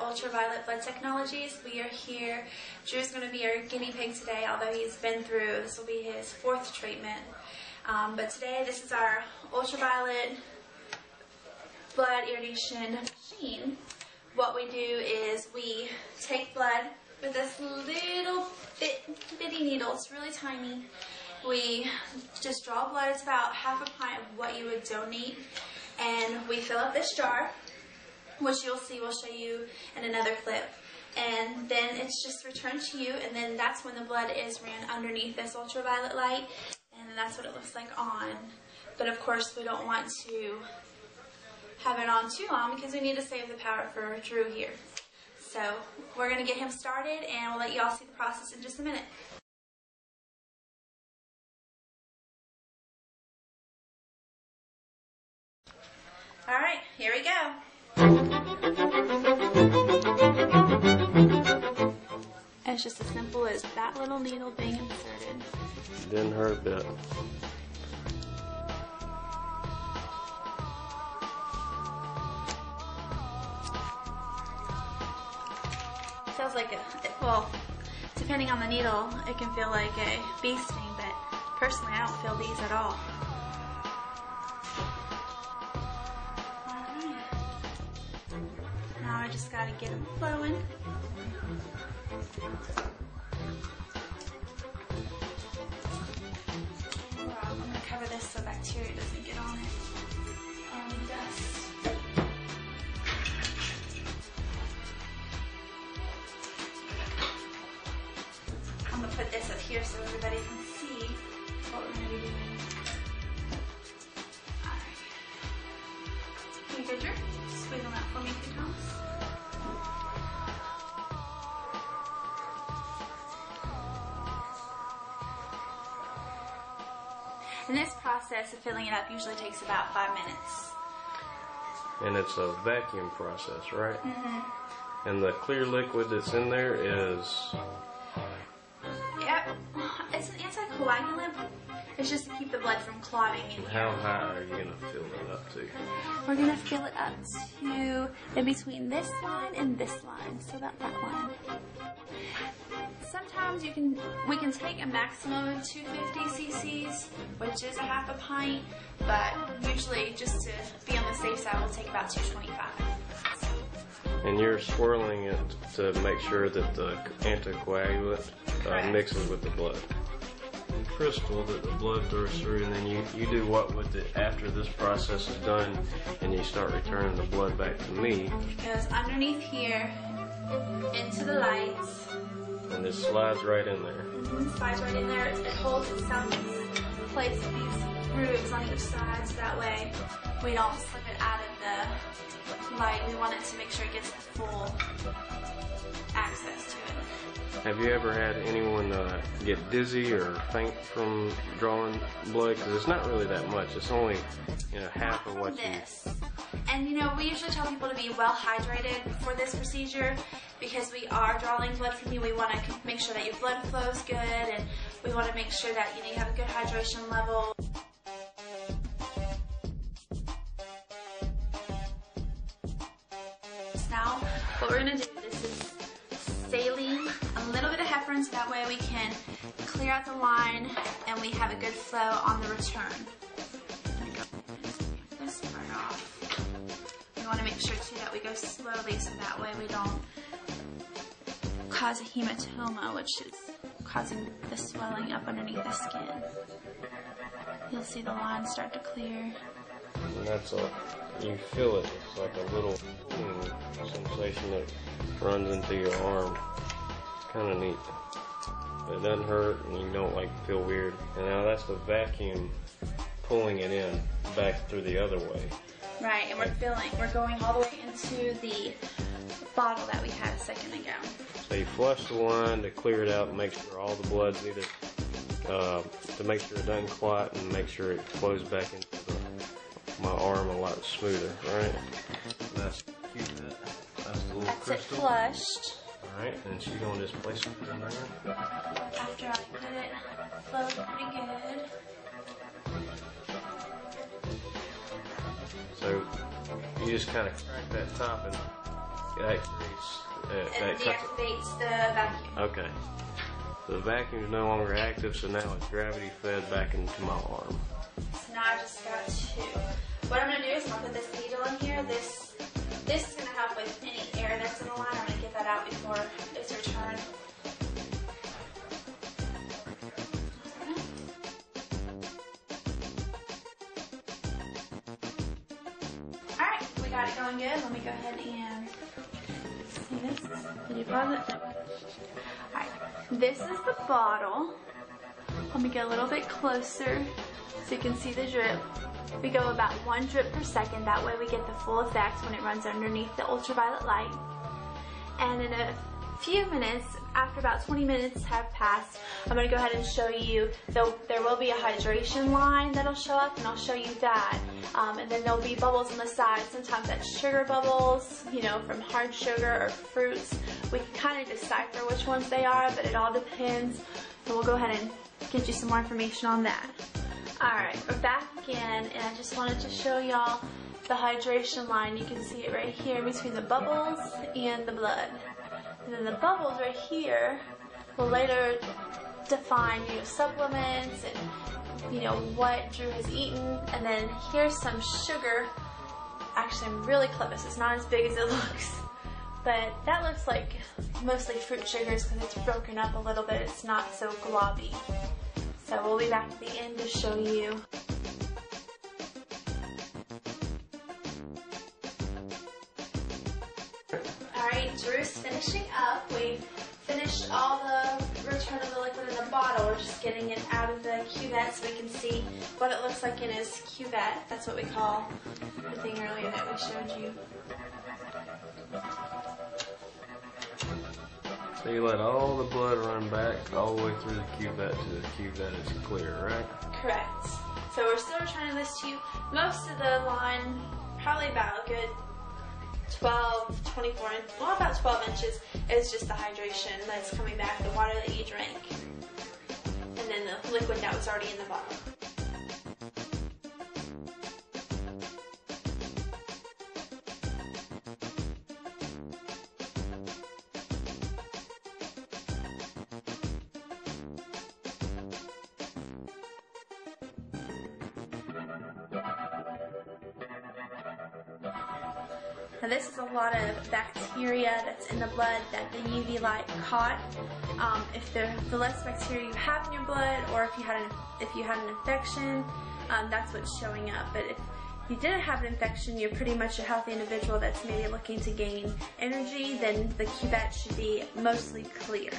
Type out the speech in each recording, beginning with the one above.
Ultraviolet Blood Technologies. We are here. Drew's going to be our guinea pig today, although he's been through, this will be his 4th treatment. But today, this is our ultraviolet blood irradiation machine. What we do is we take blood with this little bitty needle. It's really tiny. We just draw blood. It's about half a pint of what you would donate. And we fill up this jar, which you'll see, we'll show you in another clip. And then it's just returned to you, and then that's when the blood is ran underneath this ultraviolet light, and that's what it looks like on. But of course, we don't want to have it on too long because we need to save the power for Drew here. So we're going to get him started, and we'll let you all see the process in just a minute. All right, here we go. It's just as simple as that little needle being inserted. Didn't hurt a bit. Feels like well, depending on the needle, it can feel like a bee sting, but personally I don't feel these at all. Now I just got to get them flowing. I'm going to cover this so bacteria doesn't get on it. And dust. I'm going to put this up here so everybody can see what we're going to be doing. Alright. You good, Drew? Squeeze them out for me a few times. And this process of filling it up usually takes about 5 minutes. And it's a vacuum process, right? Mm-hmm. And the clear liquid that's in there is... Yep. It's an anticoagulant. It's just to keep the blood from clotting in here. How high are you going to fill it up to? We're going to fill it up to in between this line and this line, so about that line. Sometimes we can take a maximum of 250 cc's, which is a half a pint, but usually just to be on the safe side, we'll take about 225. And you're swirling it to make sure that the anticoagulant mixes with the blood. Crystal that the blood goes through, and then you do what with it after this process is done, and you start returning the blood back to me. It goes underneath here, into the lights. And it slides right in there. It slides right in there. It holds itself in place with these grooves on each side, so that way we don't slip it out of the light. We want it to make sure it gets the full access to it. Have you ever had anyone get dizzy or faint from drawing blood? Because it's not really that much. It's only half of what you... And we usually tell people to be well hydrated for this procedure because we are drawing blood from you. We want to make sure that your blood flow is good, and we want to make sure that you have a good hydration level. Now, what we're going to do, this is saline, a little bit of heparin, so that way we can clear out the line and we have a good flow on the return. This part off. We want to make sure too that we go slowly so that way we don't cause a hematoma, which is causing the swelling up underneath the skin. You'll see the line start to clear. And that's you feel it. It's like a little sensation that runs into your arm. Kind of neat. It doesn't hurt and you don't like feel weird. And now that's the vacuum pulling it in back through the other way. Right, and we're going all the way into the bottle that we had a second ago. So you flush the line to clear it out and make sure all the blood's either, to make sure it doesn't clot and make sure it flows back into my arm a lot smoother, right? And that's cute. That's the little That's crystal. it flushed. Alright, and she's going to just place it in there. After I get it flowed pretty good. So you just kind of crack that top and that creates, It that cuts deactivates the vacuum. Okay. So the vacuum is no longer active, so now it's gravity fed back into my arm. So now I just got two. What I'm going to do is I'm going to put this needle in here. This is going to help with any air that's in the line. I'm going to get that out before it's returned. Alright, we got it going good. Let me go ahead and see this. Did you pause it? No. Alright, this is the bottle. Let me get a little bit closer so you can see the drip. We go about 1 drip per second. That way we get the full effect when it runs underneath the ultraviolet light. And in a few minutes, after about 20 minutes have passed, I'm going to go ahead and show you, there will be a hydration line that'll show up, and I'll show you that. And then there'll be bubbles on the side. Sometimes that's sugar bubbles, you know, from hard sugar or fruits. We can kind of decipher which ones they are, but it all depends. And we'll go ahead and get you some more information on that. Alright, we're back again, and I just wanted to show y'all the hydration line. You can see it right here between the bubbles and the blood. And then the bubbles right here will later define, you know, supplements and, you know, what Drew has eaten. And then here's some sugar. Actually, I'm really close. It's not as big as it looks. But that looks like mostly fruit sugars because it's broken up a little bit. It's not so globby. So we'll be back at the end to show you. Alright, Drew's finishing up. We finished all the return of the liquid in the bottle. We're just getting it out of the cuvette so we can see what it looks like in his cuvette. That's what we call the thing earlier that we showed you. So you let all the blood run back all the way through the cuvette to the cuvette is clear, right? Correct. So we're still returning this to you. Most of the line, probably about a good 12, 24, well, about 12 inches is just the hydration that's coming back, the water that you drank, and then the liquid that was already in the bottle. Now this is a lot of bacteria that's in the blood that the UV light caught. If the less bacteria you have in your blood, or if you had an infection, that's what's showing up. But if you didn't have an infection, you're pretty much a healthy individual that's maybe looking to gain energy, then the cuvette should be mostly clear.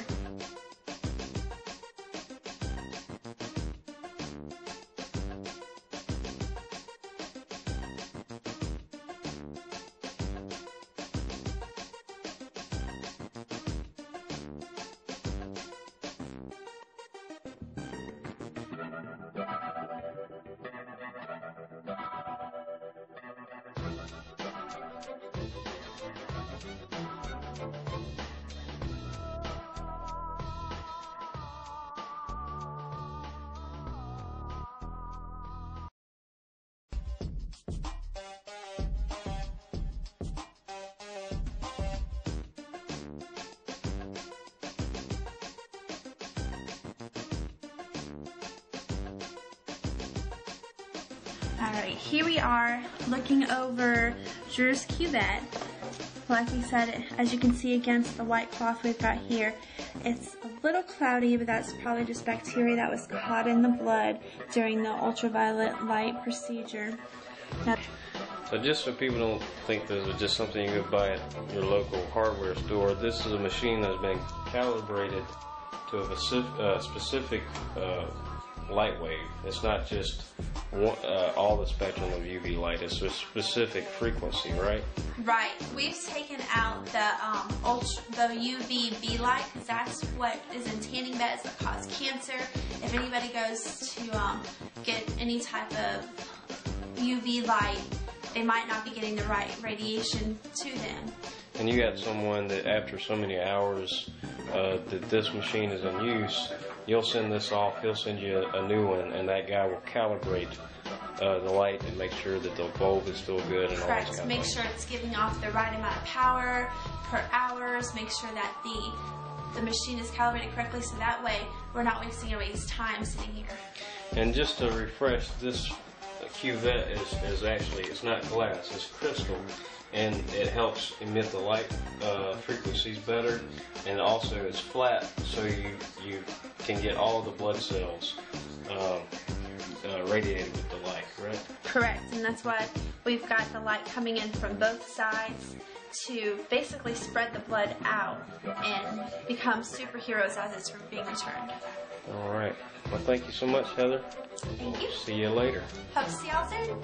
Alright, here we are looking over Drew's cuvette. Like we said, as you can see against the white cloth we've got here, it's a little cloudy, but that's probably just bacteria that was caught in the blood during the ultraviolet light procedure. Now, So just so people don't think this is just something you go buy at your local hardware store, this is a machine that's been calibrated to a specific light wave. It's not just all the spectrum of UV light. It's a specific frequency, right? Right. We've taken out the UVB light because that's what is in tanning beds that cause cancer. If anybody goes to get any type of UV light, they might not be getting the right radiation to them. And you got someone that after so many hours that this machine is in use, you'll send this off, he'll send you a new one, and that guy will calibrate the light and make sure that the bulb is still good and all that kind of Make sure it's giving off the right amount of power per hours, make sure that the machine is calibrated correctly so that way we're not wasting anybody's time sitting here. And just to refresh, this cuvette is actually, it's not glass, it's crystal, and it helps emit the light frequencies better, and also it's flat so you can get all of the blood cells radiated with the light, correct? Correct, and that's why we've got the light coming in from both sides to basically spread the blood out and become superheroes as it's being returned. All right. Well, thank you so much, Heather. Thank you. See you later. Hope to see y'all soon.